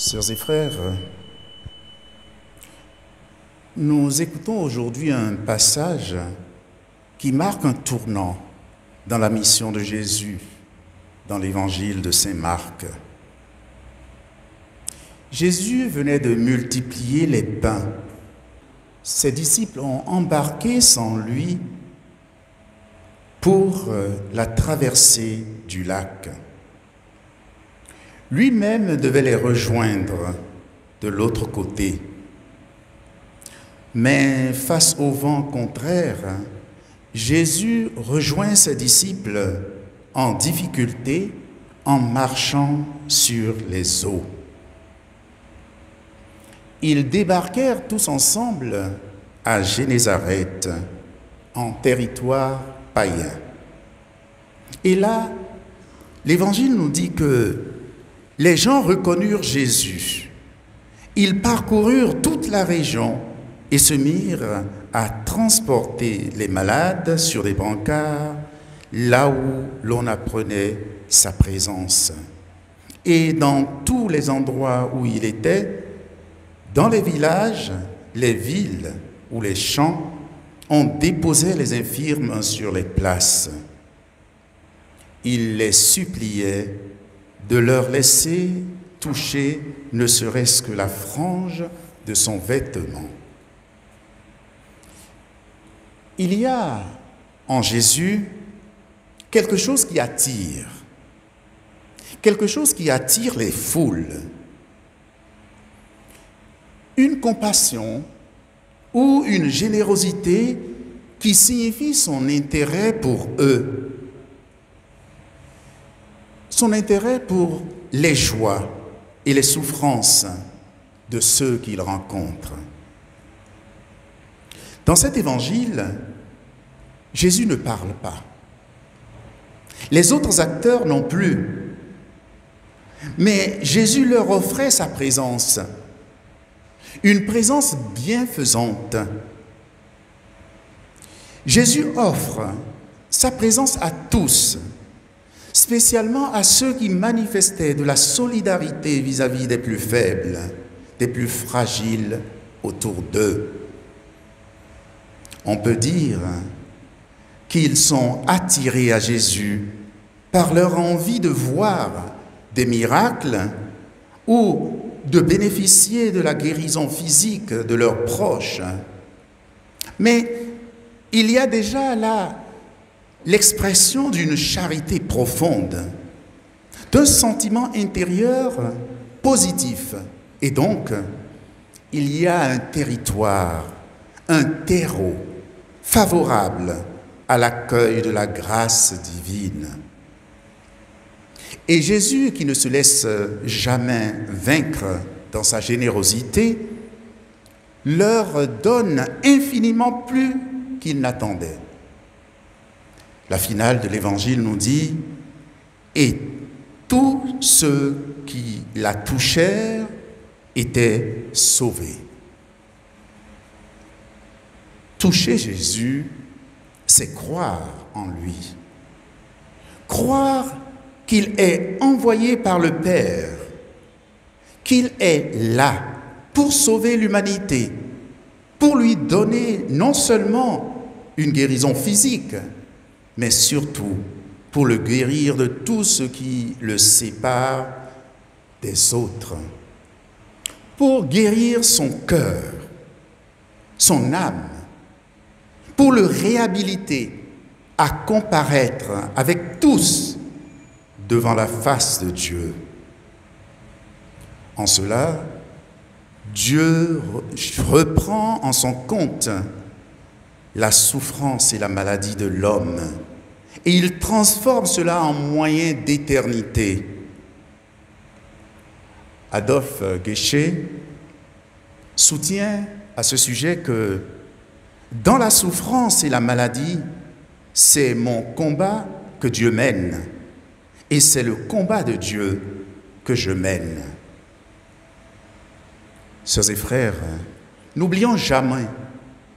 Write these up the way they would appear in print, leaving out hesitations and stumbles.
Sœurs et frères, nous écoutons aujourd'hui un passage qui marque un tournant dans la mission de Jésus dans l'évangile de Saint Marc. Jésus venait de multiplier les pains. Ses disciples ont embarqué sans lui pour la traversée du lac. Lui-même devait les rejoindre de l'autre côté. Mais face au vent contraire, Jésus rejoint ses disciples en difficulté en marchant sur les eaux. Ils débarquèrent tous ensemble à Génézareth, en territoire païen. Et là, l'Évangile nous dit que les gens reconnurent Jésus. Ils parcoururent toute la région et se mirent à transporter les malades sur des brancards là où l'on apprenait sa présence. Et dans tous les endroits où il était, dans les villages, les villes ou les champs, on déposait les infirmes sur les places. Il les suppliait de leur laisser toucher ne serait-ce que la frange de son vêtement. Il y a en Jésus quelque chose qui attire les foules. Une compassion ou une générosité qui signifie son intérêt pour eux, son intérêt pour les joies et les souffrances de ceux qu'il rencontre. Dans cet évangile, Jésus ne parle pas. Les autres acteurs non plus. Mais Jésus leur offrait sa présence, une présence bienfaisante. Jésus offre sa présence à tous, spécialement à ceux qui manifestaient de la solidarité vis-à-vis des plus faibles, des plus fragiles autour d'eux. On peut dire qu'ils sont attirés à Jésus par leur envie de voir des miracles ou de bénéficier de la guérison physique de leurs proches. Mais il y a déjà là l'expression d'une charité profonde, d'un sentiment intérieur positif. Et donc, il y a un territoire, un terreau favorable à l'accueil de la grâce divine. Et Jésus, qui ne se laisse jamais vaincre dans sa générosité, leur donne infiniment plus qu'ils n'attendaient. La finale de l'Évangile nous dit « Et tous ceux qui la touchèrent étaient sauvés ». Toucher Jésus, c'est croire en lui. Croire qu'il est envoyé par le Père, qu'il est là pour sauver l'humanité, pour lui donner non seulement une guérison physique, mais surtout pour le guérir de tout ce qui le sépare des autres, pour guérir son cœur, son âme, pour le réhabiliter à comparaître avec tous devant la face de Dieu. En cela, Dieu reprend en son compte la souffrance et la maladie de l'homme, et il transforme cela en moyen d'éternité. Adolphe Guéchet soutient à ce sujet que dans la souffrance et la maladie, c'est mon combat que Dieu mène, et c'est le combat de Dieu que je mène. Sœurs et frères, n'oublions jamais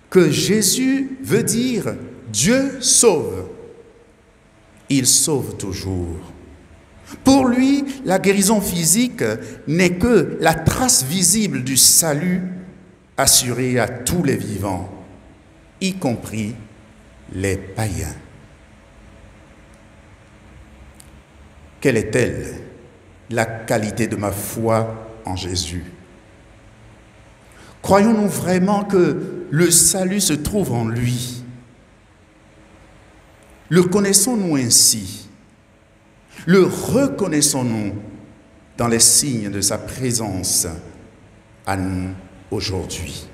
que Jésus veut dire Dieu sauve. Il sauve toujours. Pour lui, la guérison physique n'est que la trace visible du salut assuré à tous les vivants, y compris les païens. Quelle est-elle, la qualité de ma foi en Jésus? Croyons-nous vraiment que le salut se trouve en lui? Le connaissons-nous ainsi? Le reconnaissons-nous dans les signes de sa présence à nous aujourd'hui?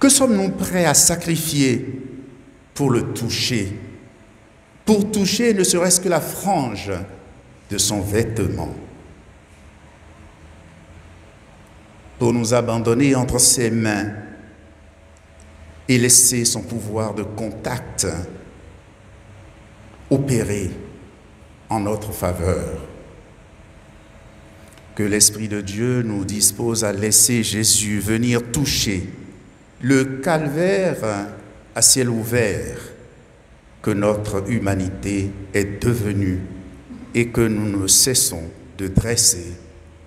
Que sommes-nous prêts à sacrifier pour le toucher? Pour toucher ne serait-ce que la frange de son vêtement? Pour nous abandonner entre ses mains et laisser son pouvoir de contact opérer en notre faveur. Que l'Esprit de Dieu nous dispose à laisser Jésus venir toucher le calvaire à ciel ouvert que notre humanité est devenue et que nous ne cessons de dresser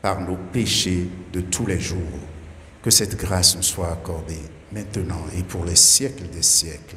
par nos péchés de tous les jours. Que cette grâce nous soit accordée maintenant et pour les siècles des siècles.